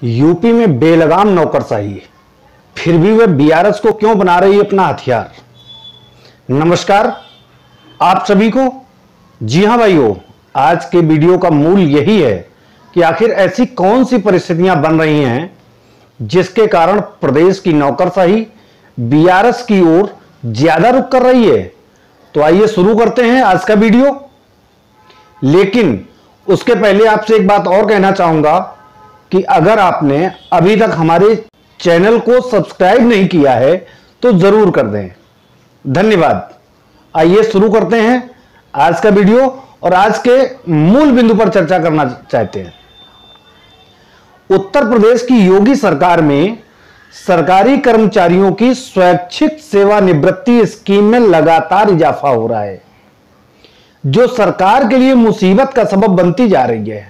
UP में बेलगाम नौकरशाही, फिर भी वह बीआरएस को क्यों बना रही है अपना हथियार। नमस्कार आप सभी को। जी हां भाइयों, आज के वीडियो का मूल यही है कि आखिर ऐसी कौन सी परिस्थितियां बन रही हैं जिसके कारण प्रदेश की नौकरशाही बीआरएस की ओर ज्यादा रुख कर रही है। तो आइए शुरू करते हैं आज का वीडियो। लेकिन उसके पहले आपसे एक बात और कहना चाहूंगा कि अगर आपने अभी तक हमारे चैनल को सब्सक्राइब नहीं किया है तो जरूर कर दें। धन्यवाद। आइए शुरू करते हैं आज का वीडियो और आज के मूल बिंदु पर चर्चा करना चाहते हैं। उत्तर प्रदेश की योगी सरकार में सरकारी कर्मचारियों की स्वैच्छिक सेवानिवृत्ति स्कीम में लगातार इजाफा हो रहा है, जो सरकार के लिए मुसीबत का सबब बनती जा रही है।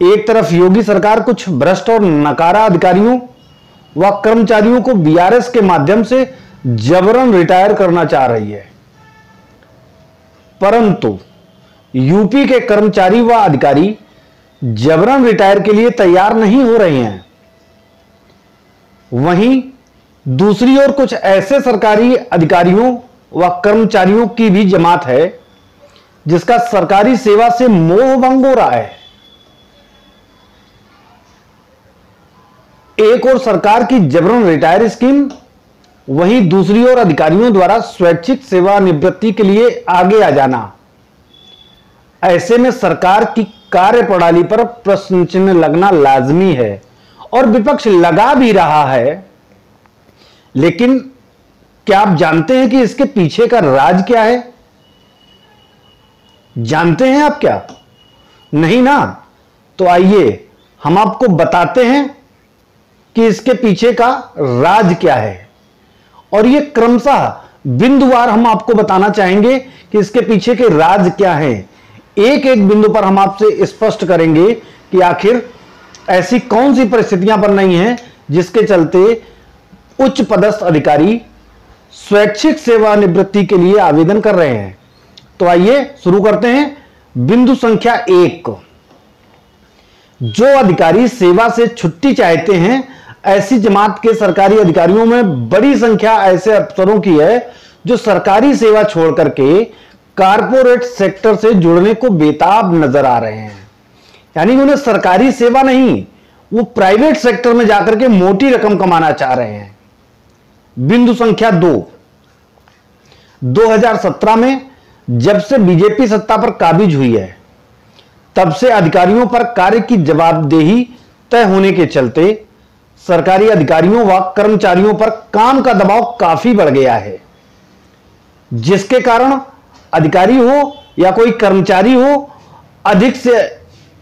एक तरफ योगी सरकार कुछ भ्रष्ट और नकारा अधिकारियों व कर्मचारियों को बीआरएस के माध्यम से जबरन रिटायर करना चाह रही है, परंतु यूपी के कर्मचारी व अधिकारी जबरन रिटायर के लिए तैयार नहीं हो रहे हैं। वहीं दूसरी ओर कुछ ऐसे सरकारी अधिकारियों व कर्मचारियों की भी जमात है जिसका सरकारी सेवा से मोह भंग हो रहा है। एक और सरकार की जबरन रिटायर स्कीम, वहीं दूसरी ओर अधिकारियों द्वारा स्वैच्छिक सेवानिवृत्ति के लिए आगे आ जाना। ऐसे में सरकार की कार्यप्रणाली पर प्रश्न चिन्ह लगना लाजमी है और विपक्ष लगा भी रहा है। लेकिन क्या आप जानते हैं कि इसके पीछे का राज क्या है? जानते हैं आप क्या? नहीं ना? तो आइए हम आपको बताते हैं कि इसके पीछे का राज क्या है, और ये क्रमशः बिंदुवार हम आपको बताना चाहेंगे कि इसके पीछे के राज क्या हैं। एक एक बिंदु पर हम आपसे स्पष्ट करेंगे कि आखिर ऐसी कौन सी परिस्थितियां बन रही हैं जिसके चलते उच्च पदस्थ अधिकारी स्वैच्छिक सेवानिवृत्ति के लिए आवेदन कर रहे हैं। तो आइए शुरू करते हैं। बिंदु संख्या 1, जो अधिकारी सेवा से छुट्टी चाहते हैं, ऐसी जमात के सरकारी अधिकारियों में बड़ी संख्या ऐसे अफसरों की है जो सरकारी सेवा छोड़ करके कारपोरेट सेक्टर से जुड़ने को बेताब नजर आ रहे हैं। यानी उन्हें सरकारी सेवा नहीं, वो प्राइवेट सेक्टर में जाकर के मोटी रकम कमाना चाह रहे हैं। बिंदु संख्या 2, 2017 में जब से बीजेपी सत्ता पर काबिज हुई है, तब से अधिकारियों पर कार्य की जवाबदेही तय होने के चलते सरकारी अधिकारियों व कर्मचारियों पर काम का दबाव काफी बढ़ गया है, जिसके कारण अधिकारी हो या कोई कर्मचारी हो, अधिक से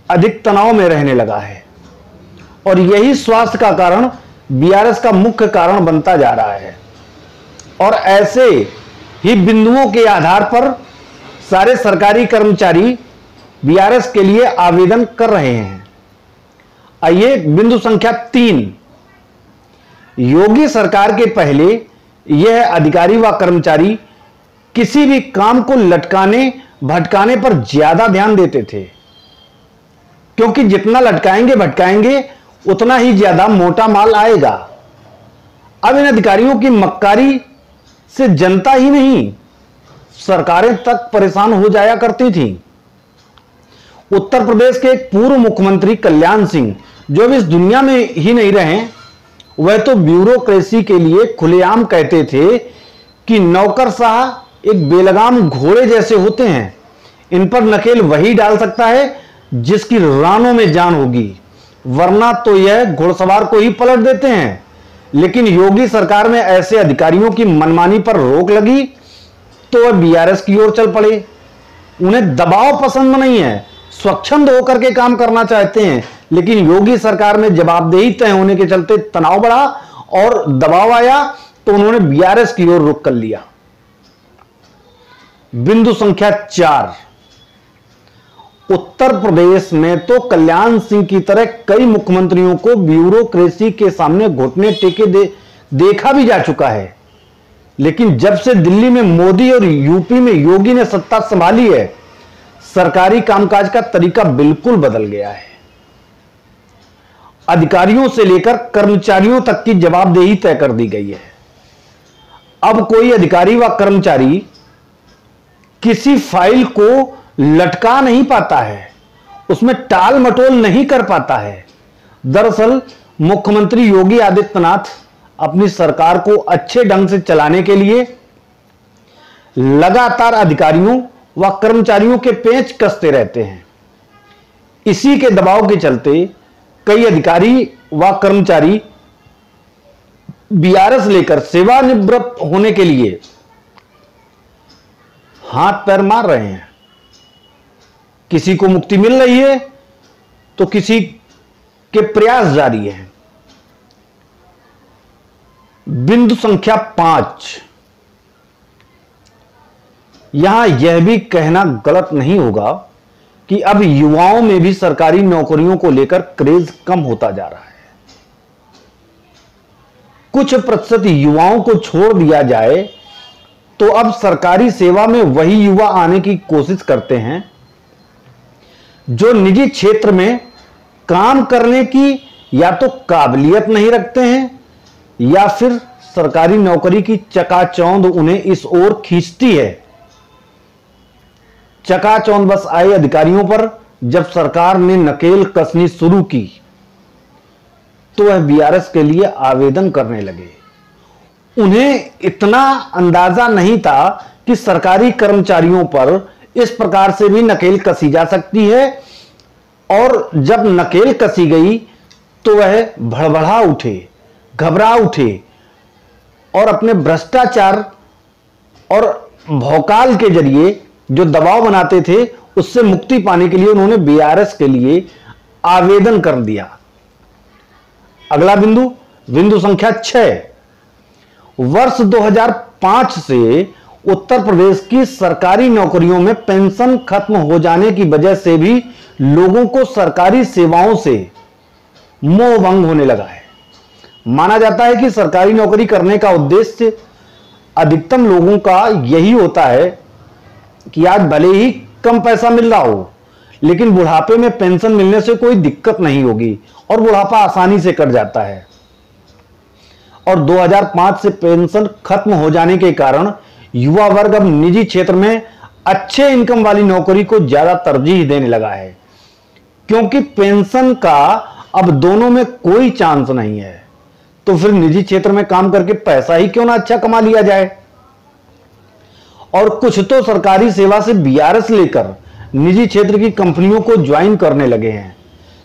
अधिक तनाव में रहने लगा है। और यही स्वास्थ्य का कारण बीआरएस का मुख्य कारण बनता जा रहा है। और ऐसे ही बिंदुओं के आधार पर सारे सरकारी कर्मचारी बीआरएस के लिए आवेदन कर रहे हैं। आइए बिंदु संख्या 3, योगी सरकार के पहले यह अधिकारी व कर्मचारी किसी भी काम को लटकाने भटकाने पर ज्यादा ध्यान देते थे, क्योंकि जितना लटकाएंगे भटकाएंगे उतना ही ज्यादा मोटा माल आएगा। अब इन अधिकारियों की मक्कारी से जनता ही नहीं, सरकारें तक परेशान हो जाया करती थीं। उत्तर प्रदेश के एक पूर्व मुख्यमंत्री कल्याण सिंह, जो अब इस दुनिया में ही नहीं रहे, वह तो ब्यूरोक्रेसी के लिए खुलेआम कहते थे कि नौकरशाह एक बेलगाम घोड़े जैसे होते हैं, इन पर नकेल वही डाल सकता है जिसकी रानों में जान होगी, वरना तो यह घुड़सवार को ही पलट देते हैं। लेकिन योगी सरकार में ऐसे अधिकारियों की मनमानी पर रोक लगी तो वह बीआरएस की ओर चल पड़े। उन्हें दबाव पसंद नहीं है, स्वच्छंद होकर के काम करना चाहते हैं, लेकिन योगी सरकार में जवाबदेही तय होने के चलते तनाव बढ़ा और दबाव आया तो उन्होंने बीआरएस की ओर रुख कर लिया। बिंदु संख्या 4, उत्तर प्रदेश में तो कल्याण सिंह की तरह कई मुख्यमंत्रियों को ब्यूरोक्रेसी के सामने घुटने टेके देखा भी जा चुका है। लेकिन जब से दिल्ली में मोदी और यूपी में योगी ने सत्ता संभाली है, सरकारी कामकाज का तरीका बिल्कुल बदल गया है। अधिकारियों से लेकर कर्मचारियों तक की जवाबदेही तय कर दी गई है। अब कोई अधिकारी व कर्मचारी किसी फाइल को लटका नहीं पाता है, उसमें टाल मटोल नहीं कर पाता है। दरअसल मुख्यमंत्री योगी आदित्यनाथ अपनी सरकार को अच्छे ढंग से चलाने के लिए लगातार अधिकारियों व कर्मचारियों के पेंच कसते रहते हैं। इसी के दबाव के चलते कई अधिकारी व कर्मचारी बीआरएस लेकर सेवानिवृत्त होने के लिए हाथ पैर मार रहे हैं। किसी को मुक्ति मिल रही है तो किसी के प्रयास जारी है। बिंदु संख्या 5, यहां यह भी कहना गलत नहीं होगा कि अब युवाओं में भी सरकारी नौकरियों को लेकर क्रेज कम होता जा रहा है। कुछ प्रतिशत युवाओं को छोड़ दिया जाए तो अब सरकारी सेवा में वही युवा आने की कोशिश करते हैं जो निजी क्षेत्र में काम करने की या तो काबिलियत नहीं रखते हैं या फिर सरकारी नौकरी की चकाचौंध उन्हें इस ओर खींचती है। चकाचौंध बस आए अधिकारियों पर जब सरकार ने नकेल कसनी शुरू की तो वह बीआरएस के लिए आवेदन करने लगे। उन्हें इतना अंदाजा नहीं था कि सरकारी कर्मचारियों पर इस प्रकार से भी नकेल कसी जा सकती है, और जब नकेल कसी गई तो वह भड़बड़ा उठे, घबरा उठे और अपने भ्रष्टाचार और भौकाल के जरिए जो दबाव बनाते थे उससे मुक्ति पाने के लिए उन्होंने बीआरएस के लिए आवेदन कर दिया। अगला बिंदु, बिंदु संख्या 6, वर्ष 2005 से उत्तर प्रदेश की सरकारी नौकरियों में पेंशन खत्म हो जाने की वजह से भी लोगों को सरकारी सेवाओं से मोह भंग होने लगा है। माना जाता है कि सरकारी नौकरी करने का उद्देश्य अधिकतम लोगों का यही होता है कि आज भले ही कम पैसा मिल रहा हो लेकिन बुढ़ापे में पेंशन मिलने से कोई दिक्कत नहीं होगी और बुढ़ापा आसानी से कट जाता है। और 2005 से पेंशन खत्म हो जाने के कारण युवा वर्ग अब निजी क्षेत्र में अच्छे इनकम वाली नौकरी को ज्यादा तरजीह देने लगा है, क्योंकि पेंशन का अब दोनों में कोई चांस नहीं है। तो फिर निजी क्षेत्र में काम करके पैसा ही क्यों ना अच्छा कमा लिया जाए। और कुछ तो सरकारी सेवा से बीआरएस लेकर निजी क्षेत्र की कंपनियों को ज्वाइन करने लगे हैं।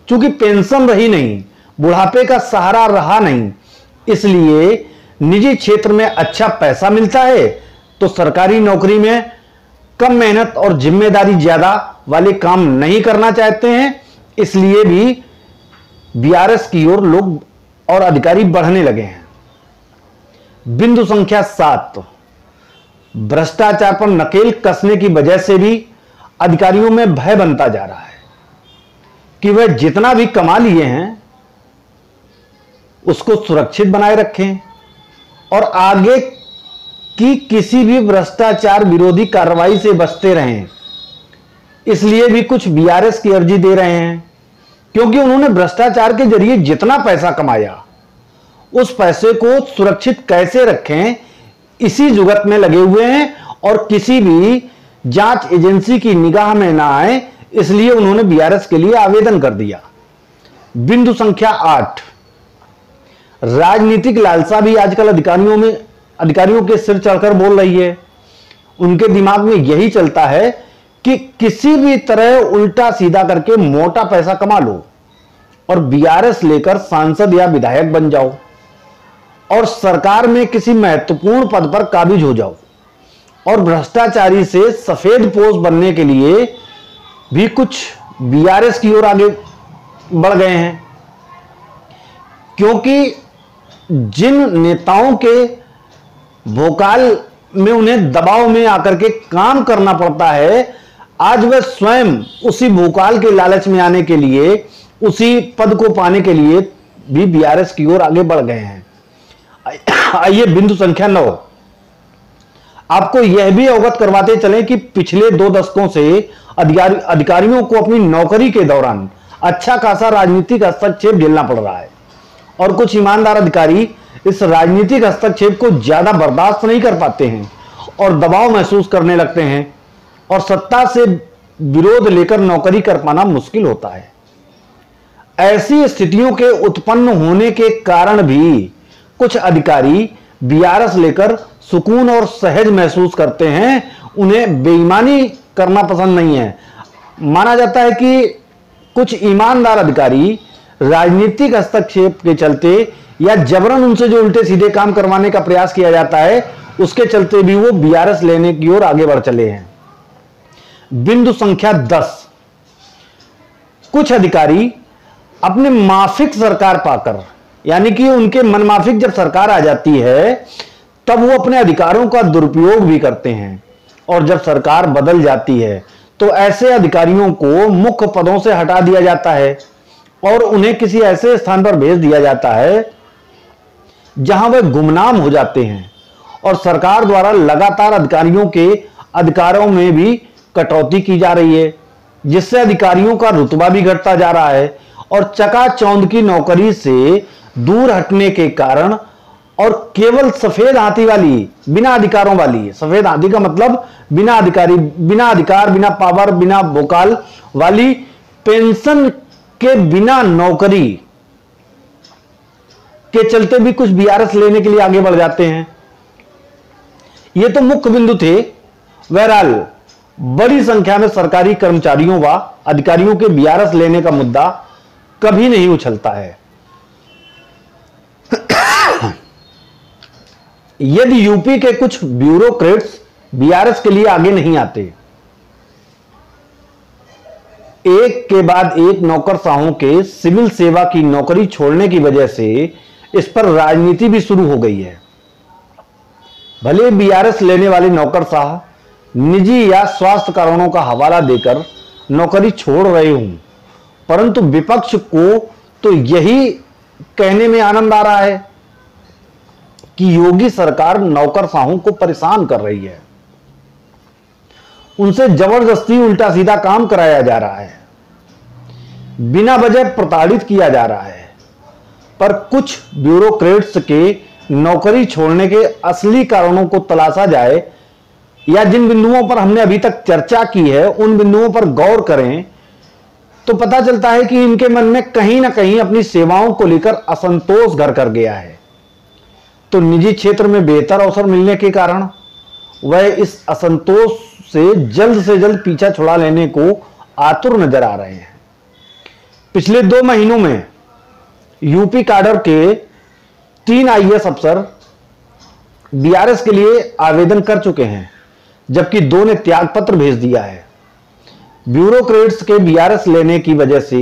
क्योंकि पेंशन रही नहीं, बुढ़ापे का सहारा रहा नहीं, इसलिए निजी क्षेत्र में अच्छा पैसा मिलता है तो सरकारी नौकरी में कम मेहनत और जिम्मेदारी ज्यादा वाले काम नहीं करना चाहते हैं, इसलिए भी बीआरएस की ओर लोग और अधिकारी बढ़ने लगे हैं। बिंदु संख्या 7, भ्रष्टाचार पर नकेल कसने की वजह से भी अधिकारियों में भय बनता जा रहा है कि वह जितना भी कमा लिए हैं उसको सुरक्षित बनाए रखें और आगे की किसी भी भ्रष्टाचार विरोधी कार्रवाई से बचते रहें। इसलिए भी कुछ बीआरएस की अर्जी दे रहे हैं, क्योंकि उन्होंने भ्रष्टाचार के जरिए जितना पैसा कमाया उस पैसे को सुरक्षित कैसे रखें इसी जुगत में लगे हुए हैं और किसी भी जांच एजेंसी की निगाह में ना आए, इसलिए उन्होंने बीआरएस के लिए आवेदन कर दिया। बिंदु संख्या 8, राजनीतिक लालसा भी आजकल अधिकारियों के सिर चढ़कर बोल रही है। उनके दिमाग में यही चलता है कि किसी भी तरह उल्टा सीधा करके मोटा पैसा कमा लो और बीआरएस लेकर सांसद या विधायक बन जाओ और सरकार में किसी महत्वपूर्ण पद पर काबिज हो जाओ। और भ्रष्टाचारी से सफेद पोश बनने के लिए भी कुछ बीआरएस की ओर आगे बढ़ गए हैं, क्योंकि जिन नेताओं के भोकाल में उन्हें दबाव में आकर के काम करना पड़ता है, आज वह स्वयं उसी भोकाल के लालच में आने के लिए, उसी पद को पाने के लिए भी बीआरएस की ओर आगे बढ़ गए हैं। आइए बिंदु संख्या 9, आपको यह भी अवगत करवाते चलें कि पिछले 2 दशकों से अधिकारियों को अपनी नौकरी के दौरान अच्छा खासा राजनीतिक हस्तक्षेप झेलना पड़ रहा है और कुछ ईमानदार अधिकारी इस राजनीतिक हस्तक्षेप को ज्यादा बर्दाश्त नहीं कर पाते हैं और दबाव महसूस करने लगते हैं और सत्ता से विरोध लेकर नौकरी कर पाना मुश्किल होता है। ऐसी स्थितियों के उत्पन्न होने के कारण भी कुछ अधिकारी बीआरएस लेकर सुकून और सहज महसूस करते हैं। उन्हें बेईमानी करना पसंद नहीं है। माना जाता है कि कुछ ईमानदार अधिकारी राजनीतिक हस्तक्षेप के चलते या जबरन उनसे जो उल्टे सीधे काम करवाने का प्रयास किया जाता है उसके चलते भी वो बीआरएस लेने की ओर आगे बढ़ चले हैं। बिंदु संख्या 10, कुछ अधिकारी अपने माफिक सरकार पाकर, यानी कि उनके मनमाफिक जब सरकार आ जाती है तब वो अपने अधिकारों का दुरुपयोग भी करते हैं और जब सरकार बदल जाती है तो ऐसे अधिकारियों को मुख्य पदों से हटा दिया जाता है और उन्हें किसी ऐसे स्थान पर भेज दिया जाता है जहां वे गुमनाम हो जाते हैं और सरकार द्वारा लगातार अधिकारियों के अधिकारों में भी कटौती की जा रही है, जिससे अधिकारियों का रुतबा भी घटता जा रहा है और चकाचौंध की नौकरी से दूर हटने के कारण और केवल सफेद हाथी वाली, बिना अधिकारों वाली, सफेद हाथी का मतलब बिना अधिकारी, बिना अधिकार, बिना पावर, बिना वोकाल वाली, पेंशन के बिना नौकरी के चलते भी कुछ बीआरएस लेने के लिए आगे बढ़ जाते हैं। ये तो मुख्य बिंदु थे। बहरहाल बड़ी संख्या में सरकारी कर्मचारियों व अधिकारियों के बीआरएस लेने का मुद्दा कभी नहीं उछलता है। यदि यूपी के कुछ ब्यूरोक्रेट्स बीआरएस के लिए आगे नहीं आते, एक के बाद एक नौकरशाहों के सिविल सेवा की नौकरी छोड़ने की वजह से इस पर राजनीति भी शुरू हो गई है। भले बीआरएस लेने वाले नौकरशाह निजी या स्वास्थ्य कारणों का हवाला देकर नौकरी छोड़ रहे हूं, परंतु विपक्ष को तो यही कहने में आनंद आ रहा है कि योगी सरकार नौकरशाहों को परेशान कर रही है, उनसे जबरदस्ती उल्टा सीधा काम कराया जा रहा है, बिना वजह प्रताड़ित किया जा रहा है। पर कुछ ब्यूरोक्रेट्स के नौकरी छोड़ने के असली कारणों को तलाशा जाए या जिन बिंदुओं पर हमने अभी तक चर्चा की है उन बिंदुओं पर गौर करें तो पता चलता है कि इनके मन में कहीं ना कहीं अपनी सेवाओं को लेकर असंतोष घर कर गया है। तो निजी क्षेत्र में बेहतर अवसर मिलने के कारण वह इस असंतोष से जल्द पीछा छुड़ा लेने को आतुर नजर आ रहे हैं। पिछले 2 महीनों में यूपी काडर के 3 आईएएस अफसर बीआरएस के लिए आवेदन कर चुके हैं, जबकि 2 ने त्यागपत्र भेज दिया है। ब्यूरोक्रेट्स के बीआरएस लेने की वजह से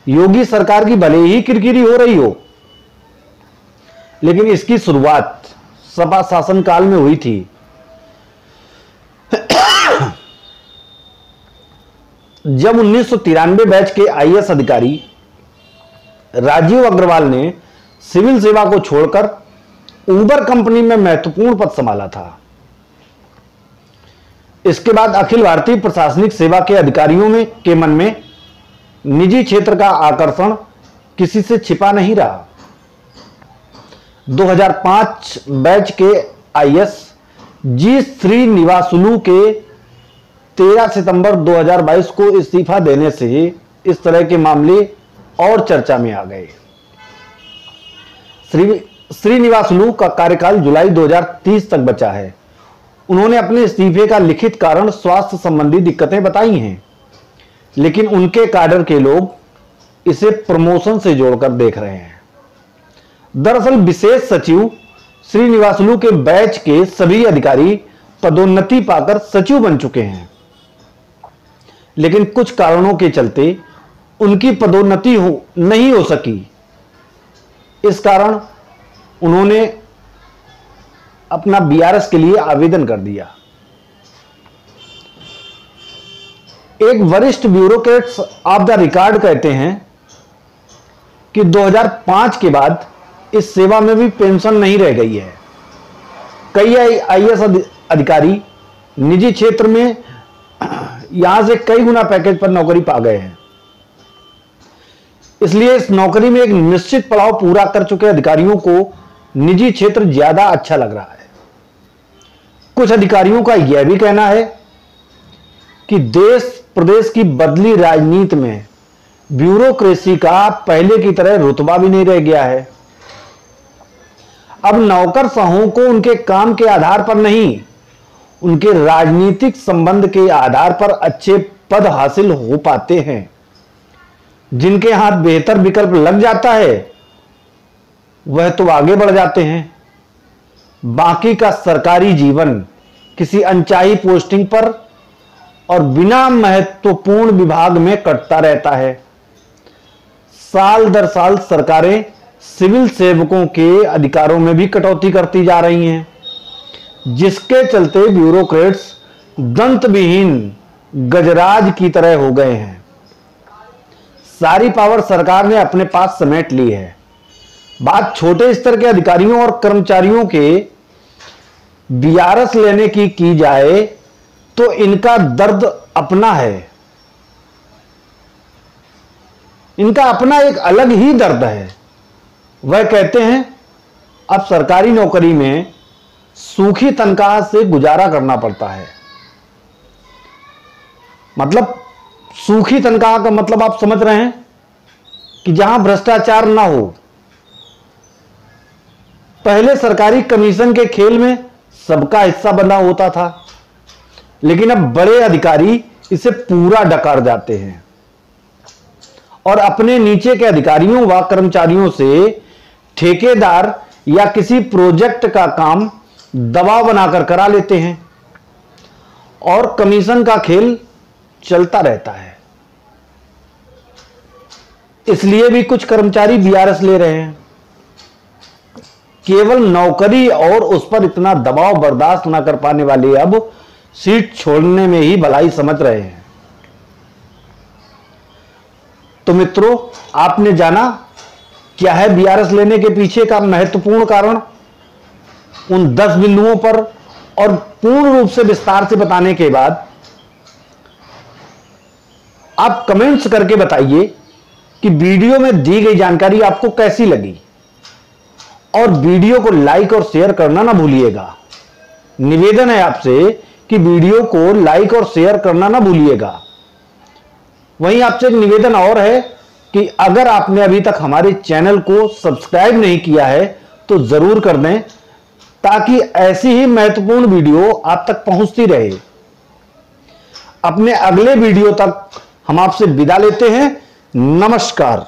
योगी सरकार की भले ही किरकिरी हो रही हो, लेकिन इसकी शुरुआत सपा शासनकाल में हुई थी। जब 1993 बैच के आईएएस अधिकारी राजीव अग्रवाल ने सिविल सेवा को छोड़कर उबर कंपनी में महत्वपूर्ण पद संभाला था। इसके बाद अखिल भारतीय प्रशासनिक सेवा के अधिकारियों में के मन में निजी क्षेत्र का आकर्षण किसी से छिपा नहीं रहा। 2005 बैच के आईएएस जी श्रीनिवासुलु के 13 सितंबर 2022 को इस्तीफा देने से इस तरह के मामले और चर्चा में आ गए। श्रीनिवासुलु का कार्यकाल जुलाई 2030 तक बचा है। उन्होंने अपने इस्तीफे का लिखित कारण स्वास्थ्य संबंधी दिक्कतें बताई हैं, लेकिन उनके काडर के लोग इसे प्रमोशन से जोड़कर देख रहे हैं। दरअसल विशेष सचिव श्रीनिवासुलु के बैच के सभी अधिकारी पदोन्नति पाकर सचिव बन चुके हैं, लेकिन कुछ कारणों के चलते उनकी पदोन्नति नहीं हो सकी। इस कारण उन्होंने अपना बीआरएस के लिए आवेदन कर दिया। एक वरिष्ठ ब्यूरोक्रेट्स ऑफ द रिकॉर्ड कहते हैं कि 2005 के बाद इस सेवा में भी पेंशन नहीं रह गई है। कई आईएएस अधिकारी निजी क्षेत्र में यहां से कई गुना पैकेज पर नौकरी पा गए हैं। इसलिए इस नौकरी में एक निश्चित पड़ाव पूरा कर चुके अधिकारियों को निजी क्षेत्र ज्यादा अच्छा लग रहा है। कुछ अधिकारियों का यह भी कहना है कि देश प्रदेश की बदली राजनीति में ब्यूरोक्रेसी का पहले की तरह रुतबा भी नहीं रह गया है। अब नौकरशाहों को उनके काम के आधार पर नहीं, उनके राजनीतिक संबंध के आधार पर अच्छे पद हासिल हो पाते हैं। जिनके हाथ बेहतर विकल्प लग जाता है वह तो आगे बढ़ जाते हैं। बाकी का सरकारी जीवन किसी अनचाही पोस्टिंग पर और बिना महत्वपूर्ण विभाग में कटता रहता है। साल दर साल सरकारें सिविल सेवकों के अधिकारों में भी कटौती करती जा रही हैं, जिसके चलते ब्यूरोक्रेट्स दंतविहीन गजराज की तरह हो गए हैं। सारी पावर सरकार ने अपने पास समेट ली है। बात छोटे स्तर के अधिकारियों और कर्मचारियों के बीआरएस लेने की जाए तो इनका दर्द अपना है। इनका अपना एक अलग ही दर्द है। वह कहते हैं अब सरकारी नौकरी में सूखी तनख्वाह से गुजारा करना पड़ता है। मतलब सूखी तनख्वाह का मतलब आप समझ रहे हैं कि जहां भ्रष्टाचार ना हो। पहले सरकारी कमीशन के खेल में सबका हिस्सा बंधा होता था, लेकिन अब बड़े अधिकारी इसे पूरा डकार जाते हैं और अपने नीचे के अधिकारियों व कर्मचारियों से ठेकेदार या किसी प्रोजेक्ट का काम दबाव बनाकर करा लेते हैं और कमीशन का खेल चलता रहता है। इसलिए भी कुछ कर्मचारी बीआरएस ले रहे हैं। केवल नौकरी और उस पर इतना दबाव बर्दाश्त न कर पाने वाले अब सीट छोड़ने में ही भलाई समझ रहे हैं। तो मित्रों, आपने जाना क्या है बीआरएस लेने के पीछे का महत्वपूर्ण कारण। उन 10 बिंदुओं पर और पूर्ण रूप से विस्तार से बताने के बाद आप कमेंट्स करके बताइए कि वीडियो में दी गई जानकारी आपको कैसी लगी और वीडियो को लाइक और शेयर करना ना भूलिएगा। निवेदन है आपसे कि वीडियो को लाइक और शेयर करना ना भूलिएगा। वहीं आपसे एक निवेदन और है कि अगर आपने अभी तक हमारे चैनल को सब्सक्राइब नहीं किया है तो जरूर कर दें, ताकि ऐसी ही महत्वपूर्ण वीडियो आप तक पहुंचती रहे। अपने अगले वीडियो तक हम आपसे विदा लेते हैं। नमस्कार।